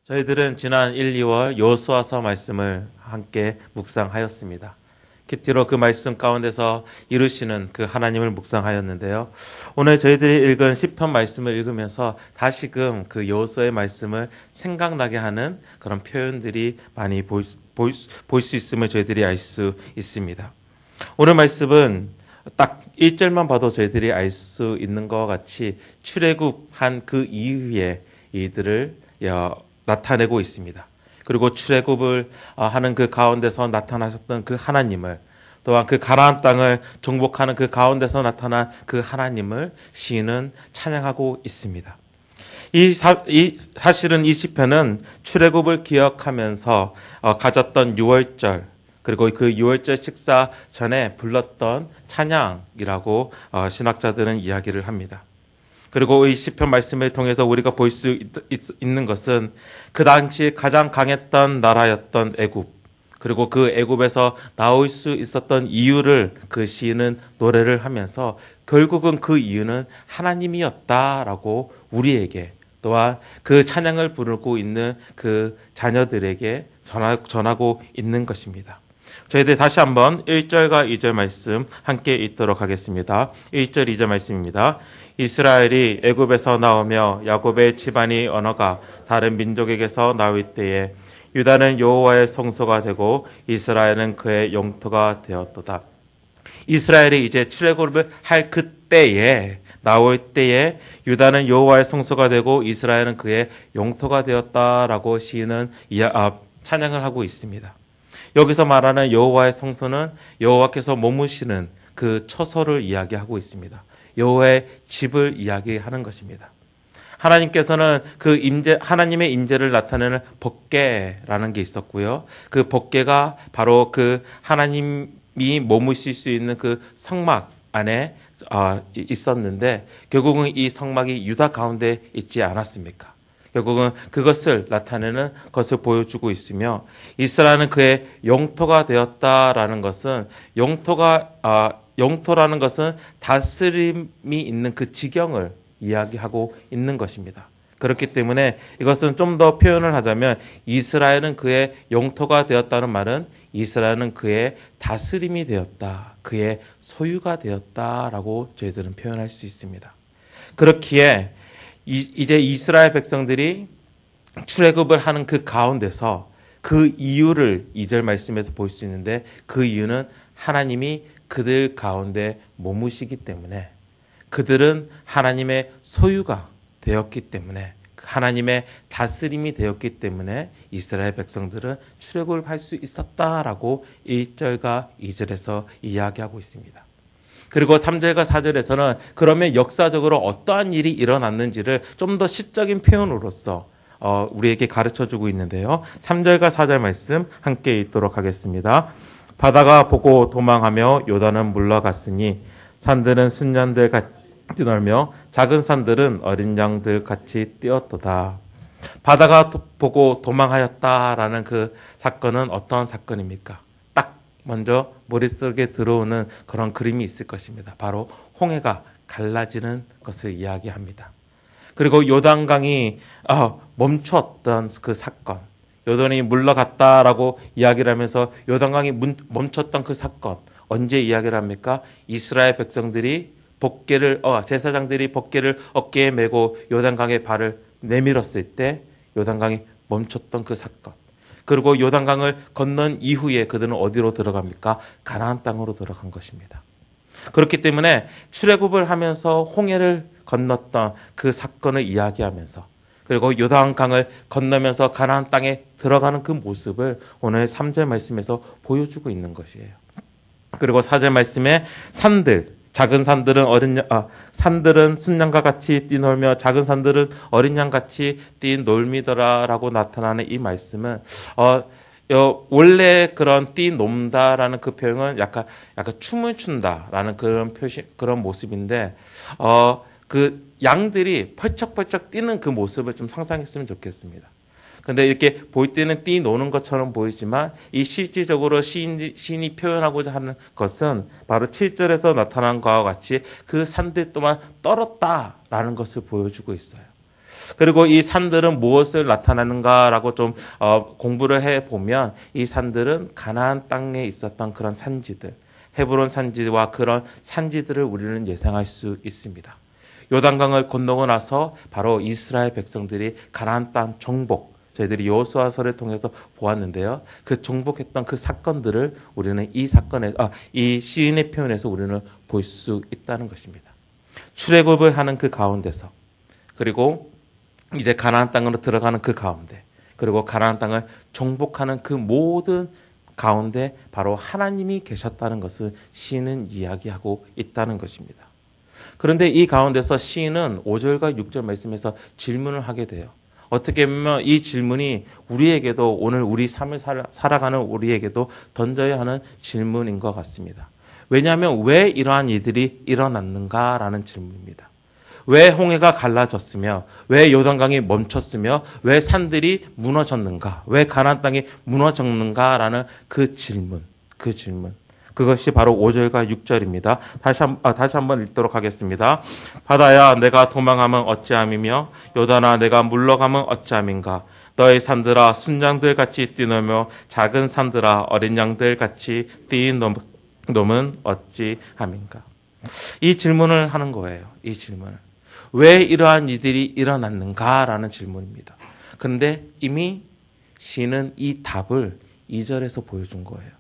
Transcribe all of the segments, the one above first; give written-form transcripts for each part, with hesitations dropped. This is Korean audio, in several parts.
저희들은 지난 1, 2월 여호수아서 말씀을 함께 묵상하였습니다. 큐티로 그 말씀 가운데서 이루시는 그 하나님을 묵상하였는데요. 오늘 저희들이 읽은 시편 말씀을 읽으면서 다시금 그 여호수아의 말씀을 생각나게 하는 그런 표현들이 많이 볼 수 있음을 저희들이 알 수 있습니다. 오늘 말씀은 딱 1절만 봐도 저희들이 알 수 있는 것과 같이 출애굽한 그 이후에 이들을 나타내고 있습니다. 그리고 출애굽을 하는 그 가운데서 나타나셨던 그 하나님을, 또한 그 가나안 땅을 정복하는 그 가운데서 나타난 그 하나님을 시인은 찬양하고 있습니다. 사실은 이 시편은 출애굽을 기억하면서 가졌던 유월절, 그리고 그 유월절 식사 전에 불렀던 찬양이라고 신학자들은 이야기를 합니다. 그리고 이 시편 말씀을 통해서 우리가 볼 수 있는 것은 그 당시 가장 강했던 나라였던 애굽, 그리고 그 애굽에서 나올 수 있었던 이유를 그 시인은 노래를 하면서 결국은 그 이유는 하나님이었다라고 우리에게, 또한 그 찬양을 부르고 있는 그 자녀들에게 전하고 있는 것입니다. 저희들 다시 한번 1절과 2절 말씀 함께 읽도록 하겠습니다. 1절, 2절 말씀입니다. 이스라엘이 애굽에서 나오며 야곱의 집안이 언어가 다른 민족에게서 나올 때에 유다는 여호와의 성소가 되고 이스라엘은 그의 영토가 되었도다. 이스라엘이 이제 출애굽을 할 그때에, 나올 때에 유다는 여호와의 성소가 되고 이스라엘은 그의 영토가 되었다라고 시인은 찬양을 하고 있습니다. 여기서 말하는 여호와의 성소는 여호와께서 머무시는 그 처소를 이야기하고 있습니다. 여호와의 집을 이야기하는 것입니다. 하나님께서는 하나님의 임재를 나타내는 법궤라는 게 있었고요. 그 법궤가 바로 그 하나님이 머무실 수 있는 그 성막 안에 있었는데, 결국은 이 성막이 유다 가운데 있지 않았습니까? 결국은 그것을 나타내는 것을 보여주고 있으며, 이스라엘은 그의 영토가 되었다라는 것은, 영토라는 것은 다스림이 있는 그 지경을 이야기하고 있는 것입니다. 그렇기 때문에 이것은 좀 더 표현을 하자면, 이스라엘은 그의 영토가 되었다는 말은 이스라엘은 그의 다스림이 되었다, 그의 소유가 되었다라고 저희들은 표현할 수 있습니다. 그렇기에 이제 이스라엘 백성들이 출애굽을 하는 그 가운데서 그 이유를 2절 말씀에서 볼 수 있는데, 그 이유는 하나님이 그들 가운데 머무시기 때문에, 그들은 하나님의 소유가 되었기 때문에, 하나님의 다스림이 되었기 때문에 이스라엘 백성들은 출애굽을 할 수 있었다라고 1절과 2절에서 이야기하고 있습니다. 그리고 3절과 4절에서는 그러면 역사적으로 어떠한 일이 일어났는지를 좀 더 시적인 표현으로서 우리에게 가르쳐주고 있는데요. 3절과 4절 말씀 함께 읽도록 하겠습니다. 바다가 보고 도망하며 요단은 물러갔으니 산들은 순년들 같이 뛰놀며 작은 산들은 어린 양들 같이 뛰었도다. 바다가 보고 도망하였다라는 그 사건은 어떠한 사건입니까? 딱 먼저 머릿속에 들어오는 그런 그림이 있을 것입니다. 바로 홍해가 갈라지는 것을 이야기합니다. 그리고 요단강이 멈췄던 그 사건, 요단이 물러갔다라고 이야기를 하면서 요단강이 멈췄던 그 사건, 언제 이야기를 합니까? 이스라엘 백성들이 제사장들이 법궤를 어깨에 메고 요단강에 발을 내밀었을 때 요단강이 멈췄던 그 사건. 그리고 요단강을 건넌 이후에 그들은 어디로 들어갑니까? 가나안 땅으로 들어간 것입니다. 그렇기 때문에 출애굽을 하면서 홍해를 건넜던 그 사건을 이야기하면서, 그리고 요단강을 건너면서 가나안 땅에 들어가는 그 모습을 오늘 3절 말씀에서 보여주고 있는 것이에요. 그리고 4절 말씀에 작은 산들은 산들은 순양과 같이 뛰놀며 작은 산들은 어린 양 같이 뛰놀미더라라고 나타나는 이 말씀은 원래 그런 뛰논다라는 그 표현은 약간 춤을 춘다라는 그런 모습인데, 그 양들이 펄쩍펄쩍 뛰는 그 모습을 좀 상상했으면 좋겠습니다. 근데 이렇게 볼 때는 뛰노는 것처럼 보이지만, 이 실질적으로 시인이 표현하고자 하는 것은 바로 7절에서 나타난 것과 같이 그 산들 또한 떨었다라는 것을 보여주고 있어요. 그리고 이 산들은 무엇을 나타나는가라고 좀 공부를 해보면 이 산들은 가나안 땅에 있었던 그런 산지들, 헤브론 산지와 그런 산지들을 우리는 예상할 수 있습니다. 요단강을 건너고 나서 바로 이스라엘 백성들이 가나안 땅 정복, 저희들이 여호수아서를 통해서 보았는데요. 그 정복했던 그 사건들을 우리는 이 시인의 표현에서 우리는 볼 수 있다는 것입니다. 출애굽을 하는 그 가운데서, 그리고 이제 가나안 땅으로 들어가는 그 가운데, 그리고 가나안 땅을 정복하는 그 모든 가운데 바로 하나님이 계셨다는 것을 시인은 이야기하고 있다는 것입니다. 그런데 이 가운데서 시인은 5절과 6절 말씀에서 질문을 하게 돼요. 어떻게 보면 이 질문이 우리에게도, 오늘 우리 삶을 살아가는 우리에게도 던져야 하는 질문인 것 같습니다. 왜냐하면 왜 이러한 일들이 일어났는가라는 질문입니다. 왜 홍해가 갈라졌으며, 왜 요단강이 멈췄으며, 왜 산들이 무너졌는가, 왜 가나안 땅이 무너졌는가라는 그 질문. 그것이 바로 5절과 6절입니다. 다시 한번 읽도록 하겠습니다. 바다야 내가 도망하면 어찌함이며 요단아 내가 물러가면 어찌함인가. 너의 산들아 순양들 같이 뛰놀며 작은 산들아 어린 양들 같이 뛰놈은 어찌함인가. 이 질문을 하는 거예요. 이 질문을. 왜 이러한 일들이 일어났는가라는 질문입니다. 그런데 이미 시인은 이 답을 2절에서 보여준 거예요.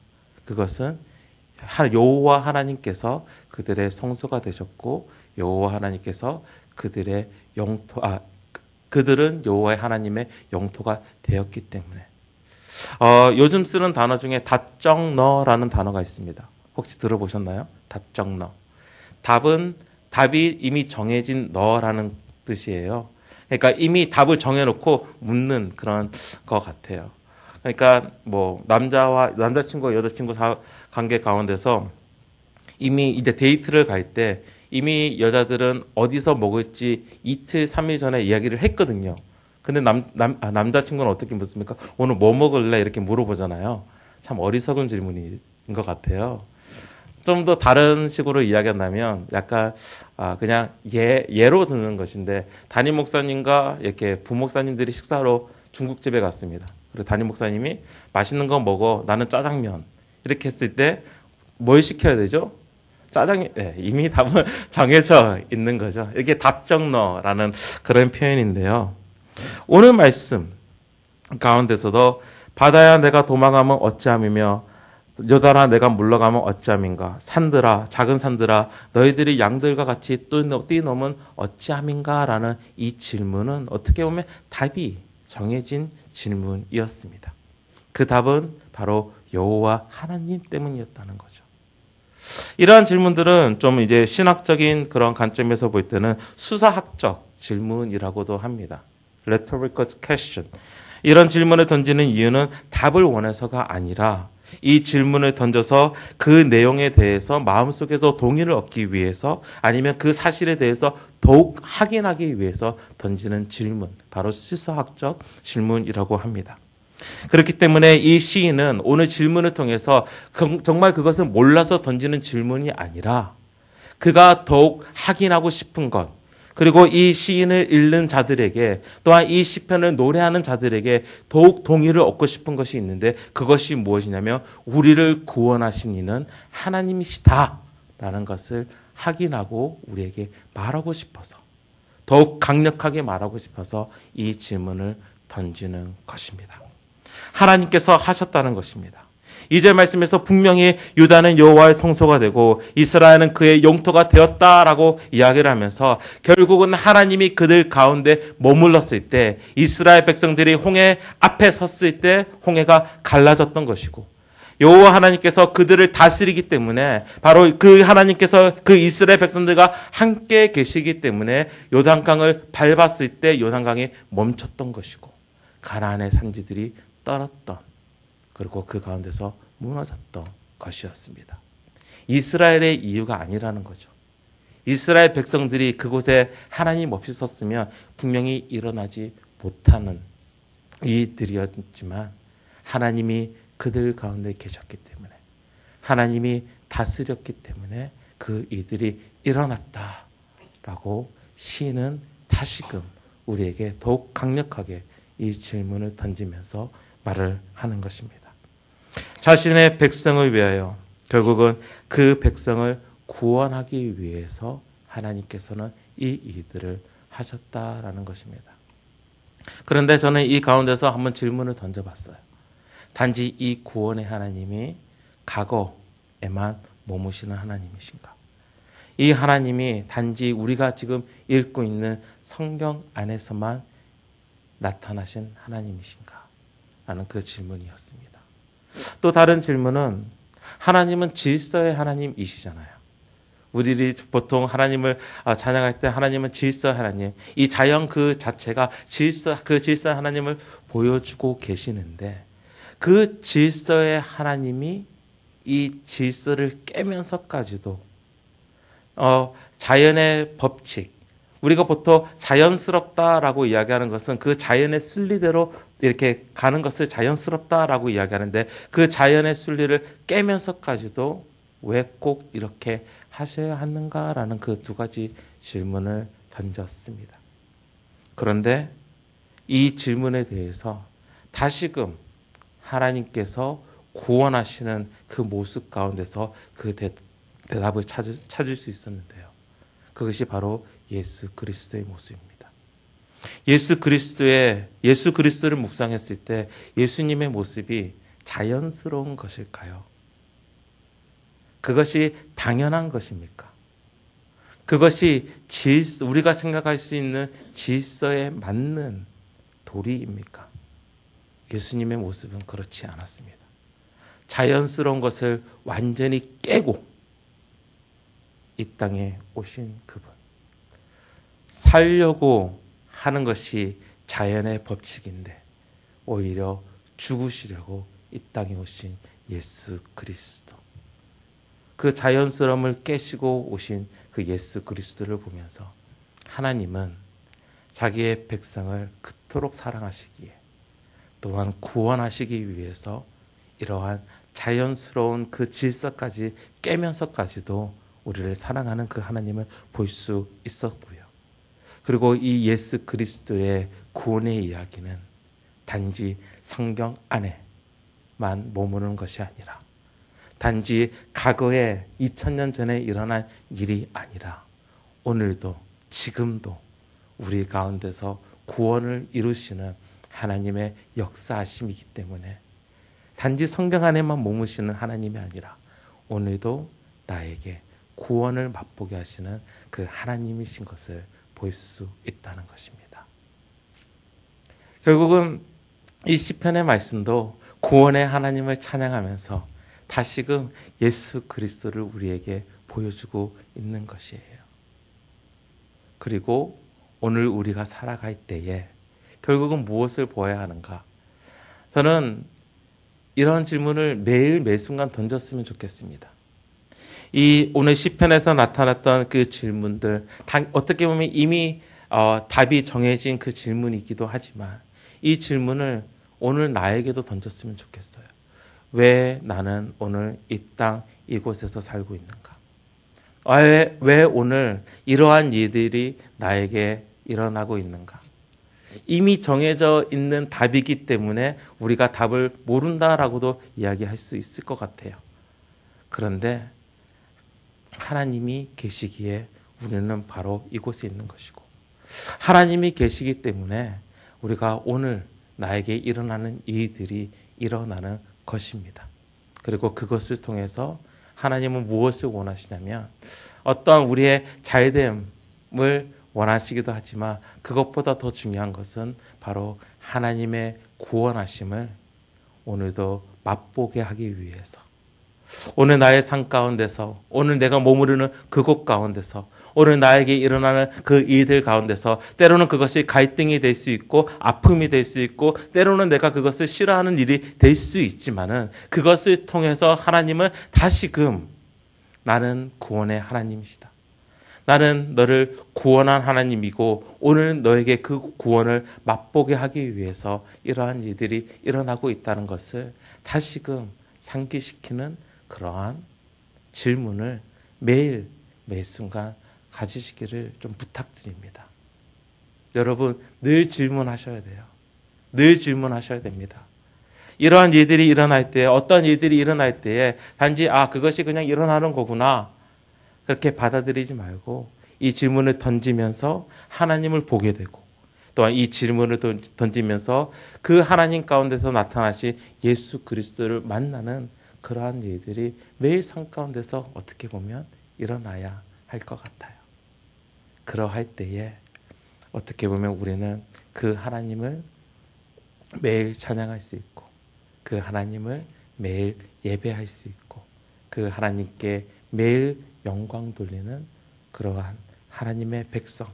그것은 여호와 하나님께서 그들의 성소가 되셨고 여호와 하나님께서 그들은 여호와의 하나님의 영토가 되었기 때문에. 요즘 쓰는 단어 중에 답정너라는 단어가 있습니다. 혹시 들어보셨나요? 답정너. 답이 이미 정해진 너라는 뜻이에요. 그러니까 이미 답을 정해놓고 묻는 그런 것 같아요. 그러니까 뭐 남자친구와 여자친구 관계 가운데서 이미 이제 데이트를 갈 때 이미 여자들은 어디서 먹을지 이틀, 3일 전에 이야기를 했거든요. 근데 남자친구는 어떻게 묻습니까? 오늘 뭐 먹을래? 이렇게 물어보잖아요. 참 어리석은 질문인 것 같아요. 좀 더 다른 식으로 이야기한다면 약간 그냥 예로 드는 것인데, 담임 목사님과 이렇게 부목사님들이 식사로 중국집에 갔습니다. 그리고 담임 목사님이 맛있는 거 먹어, 나는 짜장면, 이렇게 했을 때 뭘 시켜야 되죠? 짜장면. 네, 이미 답은 정해져 있는 거죠. 이게 답정너라는 그런 표현인데요. 오늘 말씀 가운데서도 바다야 내가 도망하면 어찌함이며 요단아 내가 물러가면 어찌함인가. 산들아 작은 산들아 너희들이 양들과 같이 뛰노면 어찌함인가라는 이 질문은 어떻게 보면 답이 정해진 질문이었습니다. 그 답은 바로 여호와 하나님 때문이었다는 거죠. 이러한 질문들은 좀 이제 신학적인 그런 관점에서 볼 때는 수사학적 질문이라고도 합니다. Rhetorical question. 이런 질문을 던지는 이유는 답을 원해서가 아니라 이 질문을 던져서 그 내용에 대해서 마음속에서 동의를 얻기 위해서, 아니면 그 사실에 대해서 더욱 확인하기 위해서 던지는 질문, 바로 수사학적 질문이라고 합니다. 그렇기 때문에 이 시인은 오늘 질문을 통해서 정말 그것은 몰라서 던지는 질문이 아니라 그가 더욱 확인하고 싶은 것, 그리고 이 시인을 읽는 자들에게, 또한 이 시편을 노래하는 자들에게 더욱 동의를 얻고 싶은 것이 있는데, 그것이 무엇이냐면 우리를 구원하신 이는 하나님이시다라는 것을 확인하고 우리에게 말하고 싶어서, 더욱 강력하게 말하고 싶어서 이 질문을 던지는 것입니다. 하나님께서 하셨다는 것입니다. 2절 말씀에서 분명히 유다는 여호와의 성소가 되고 이스라엘은 그의 영토가 되었다라고 이야기를 하면서, 결국은 하나님이 그들 가운데 머물렀을 때, 이스라엘 백성들이 홍해 앞에 섰을 때 홍해가 갈라졌던 것이고, 여호와 하나님께서 그들을 다스리기 때문에, 바로 그 하나님께서 그 이스라엘 백성들과 함께 계시기 때문에 요단강을 밟았을 때 요단강이 멈췄던 것이고, 가나안의 산지들이 떨었던, 그리고 그 가운데서 무너졌던 것이었습니다. 이스라엘의 이유가 아니라는 거죠. 이스라엘 백성들이 그곳에 하나님 없이 섰으면 분명히 일어나지 못하는 일들이었지만, 하나님이 그들 가운데 계셨기 때문에, 하나님이 다스렸기 때문에 그 일들이 일어났다라고 시인은 다시금 우리에게 더욱 강력하게 이 질문을 던지면서 말을 하는 것입니다. 자신의 백성을 위하여 결국은 그 백성을 구원하기 위해서 하나님께서는 이 일들을 하셨다라는 것입니다. 그런데 저는 이 가운데서 한번 질문을 던져봤어요. 단지 이 구원의 하나님이 과거에만 머무시는 하나님이신가? 이 하나님이 단지 우리가 지금 읽고 있는 성경 안에서만 나타나신 하나님이신가? 라는 그 질문이었습니다. 또 다른 질문은 하나님은 질서의 하나님이시잖아요. 우리들이 보통 하나님을 찬양할 때 하나님은 질서 하나님, 이 자연 그 자체가 그 질서 하나님을 보여주고 계시는데 그 질서의 하나님이 이 질서를 깨면서까지도 자연의 법칙, 우리가 보통 자연스럽다라고 이야기하는 것은 그 자연의 순리대로 이렇게 가는 것을 자연스럽다라고 이야기하는데 그 자연의 순리를 깨면서까지도 왜 꼭 이렇게 하셔야 하는가라는 그 두 가지 질문을 던졌습니다. 그런데 이 질문에 대해서 다시금 하나님께서 구원하시는 그 모습 가운데서 그 대답을 찾을 수 있었는데요. 그것이 바로 예수 그리스도의 모습입니다. 예수 그리스도를 묵상했을 때 예수님의 모습이 자연스러운 것일까요? 그것이 당연한 것입니까? 그것이 우리가 생각할 수 있는 질서에 맞는 도리입니까? 예수님의 모습은 그렇지 않았습니다. 자연스러운 것을 완전히 깨고 이 땅에 오신 그분. 살려고 하는 것이 자연의 법칙인데 오히려 죽으시려고 이 땅에 오신 예수 그리스도. 그 자연스러움을 깨시고 오신 그 예수 그리스도를 보면서 하나님은 자기의 백성을 그토록 사랑하시기에 또한 구원하시기 위해서 이러한 자연스러운 그 질서까지 깨면서까지도 우리를 사랑하는 그 하나님을 볼 수 있었고요. 그리고 이 예수 그리스도의 구원의 이야기는 단지 성경 안에만 머무르는 것이 아니라 단지 과거에 2000년 전에 일어난 일이 아니라 오늘도 지금도 우리 가운데서 구원을 이루시는 하나님의 역사하심이기 때문에 단지 성경 안에만 머무시는 하나님이 아니라 오늘도 나에게 구원을 맛보게 하시는 그 하나님이신 것을 볼 수 있다는 것입니다. 결국은 이 시편의 말씀도 구원의 하나님을 찬양하면서 다시금 예수 그리스도를 우리에게 보여주고 있는 것이에요. 그리고 오늘 우리가 살아갈 때에 결국은 무엇을 보아야 하는가? 저는 이런 질문을 매일 매순간 던졌으면 좋겠습니다. 이 오늘 시편에서 나타났던 그 질문들 어떻게 보면 이미 답이 정해진 그 질문이기도 하지만 이 질문을 오늘 나에게도 던졌으면 좋겠어요. 왜 나는 오늘 이 땅 이곳에서 살고 있는가? 왜 오늘 이러한 일들이 나에게 일어나고 있는가? 이미 정해져 있는 답이기 때문에 우리가 답을 모른다라고도 이야기할 수 있을 것 같아요. 그런데 하나님이 계시기에 우리는 바로 이곳에 있는 것이고 하나님이 계시기 때문에 우리가 오늘 나에게 일어나는 일들이 일어나는 것입니다. 그리고 그것을 통해서 하나님은 무엇을 원하시냐면 어떠한 우리의 잘됨을 원하시기도 하지만 그것보다 더 중요한 것은 바로 하나님의 구원하심을 오늘도 맛보게 하기 위해서 오늘 나의 삶 가운데서 오늘 내가 머무르는 그곳 가운데서 오늘 나에게 일어나는 그 일들 가운데서 때로는 그것이 갈등이 될 수 있고 아픔이 될 수 있고 때로는 내가 그것을 싫어하는 일이 될 수 있지만은 그것을 통해서 하나님은 다시금 나는 구원의 하나님이시다. 나는 너를 구원한 하나님이고 오늘 너에게 그 구원을 맛보게 하기 위해서 이러한 일들이 일어나고 있다는 것을 다시금 상기시키는 그러한 질문을 매일 매 순간 가지시기를 좀 부탁드립니다. 여러분 늘 질문하셔야 돼요. 늘 질문하셔야 됩니다. 이러한 일들이 일어날 때, 어떤 일들이 일어날 때에 단지 그것이 그냥 일어나는 거구나 그렇게 받아들이지 말고 이 질문을 던지면서 하나님을 보게 되고, 또한 이 질문을 던지면서 그 하나님 가운데서 나타나신 예수 그리스도를 만나는 그러한 일들이 매일 삶 가운데서 어떻게 보면 일어나야 할 것 같아요. 그러할 때에 어떻게 보면 우리는 그 하나님을 매일 찬양할 수 있고, 그 하나님을 매일 예배할 수 있고, 그 하나님께 매일 영광 돌리는 그러한 하나님의 백성,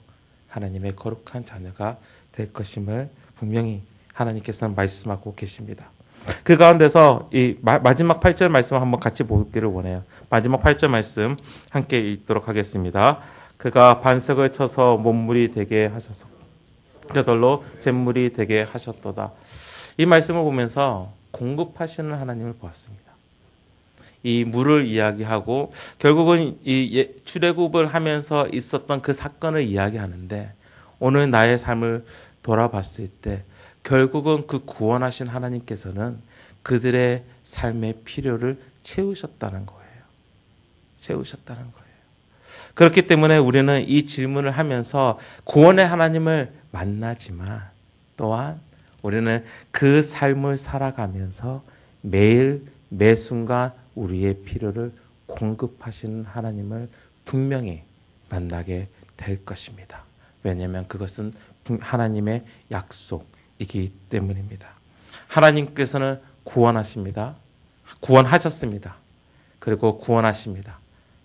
하나님의 거룩한 자녀가 될 것임을 분명히 하나님께서는 말씀하고 계십니다. 그 가운데서 이 마지막 8절 말씀을 한번 같이 보기를 원해요. 마지막 8절 말씀 함께 읽도록 하겠습니다. 그가 반석을 쳐서 못물이 되게 하셔서 저절로 샘물이 되게 하셨도다. 이 말씀을 보면서 공급하시는 하나님을 보았습니다. 이 물을 이야기하고 결국은 이 출애굽을 하면서 있었던 그 사건을 이야기하는데, 오늘 나의 삶을 돌아봤을 때 결국은 그 구원하신 하나님께서는 그들의 삶의 필요를 채우셨다는 거예요. 채우셨다는 거예요. 그렇기 때문에 우리는 이 질문을 하면서 구원의 하나님을 만나지만 또한 우리는 그 삶을 살아가면서 매일 매 순간 우리의 필요를 공급하시는 하나님을 분명히 만나게 될 것입니다. 왜냐하면 그것은 하나님의 약속이기 때문입니다. 하나님께서는 구원하십니다. 구원하셨습니다. 그리고 구원하십니다.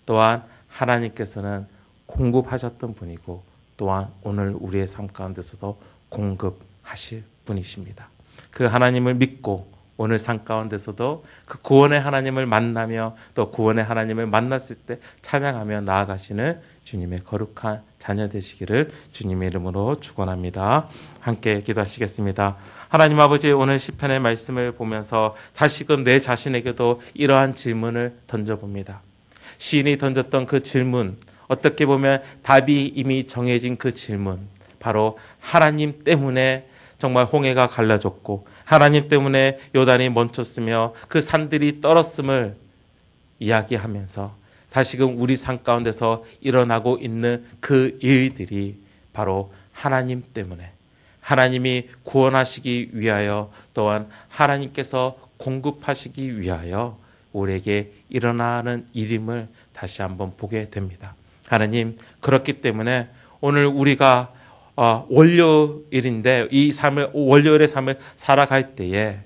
또한 하나님께서는 공급하셨던 분이고, 또한 오늘 우리의 삶 가운데서도 공급하실 분이십니다. 그 하나님을 믿고 오늘 삶 가운데서도 그 구원의 하나님을 만나며 또 구원의 하나님을 만났을 때 찬양하며 나아가시는 주님의 거룩한 자녀 되시기를 주님의 이름으로 축원합니다. 함께 기도하시겠습니다. 하나님 아버지, 오늘 시편의 말씀을 보면서 다시금 내 자신에게도 이러한 질문을 던져봅니다. 시인이 던졌던 그 질문, 어떻게 보면 답이 이미 정해진 그 질문, 바로 하나님 때문에 정말 홍해가 갈라졌고 하나님 때문에 요단이 멈췄으며 그 산들이 떨었음을 이야기하면서 다시금 우리 삶 가운데서 일어나고 있는 그 일들이 바로 하나님 때문에, 하나님이 구원하시기 위하여 또한 하나님께서 공급하시기 위하여 우리에게 일어나는 일임을 다시 한번 보게 됩니다. 하나님, 그렇기 때문에 오늘 우리가 월요일인데 이 삶을, 월요일의 삶을 살아갈 때에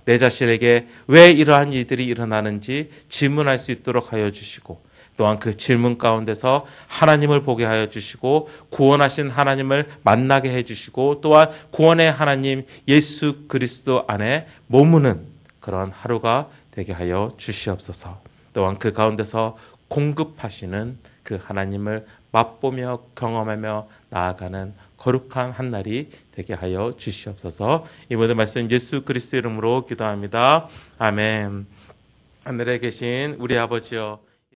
내 자신에게 왜 이러한 일들이 일어나는지 질문할 수 있도록 하여 주시고, 또한 그 질문 가운데서 하나님을 보게 하여 주시고 구원하신 하나님을 만나게 해 주시고, 또한 구원의 하나님 예수 그리스도 안에 머무는 그런 하루가 되게 하여 주시옵소서. 또한 그 가운데서 공급하시는 그 하나님을 맛보며 경험하며 나아가는 거룩한 한 날이 되게 하여 주시옵소서. 이 모든 말씀 예수 그리스도 이름으로 기도합니다. 아멘. 하늘에 계신 우리 아버지여,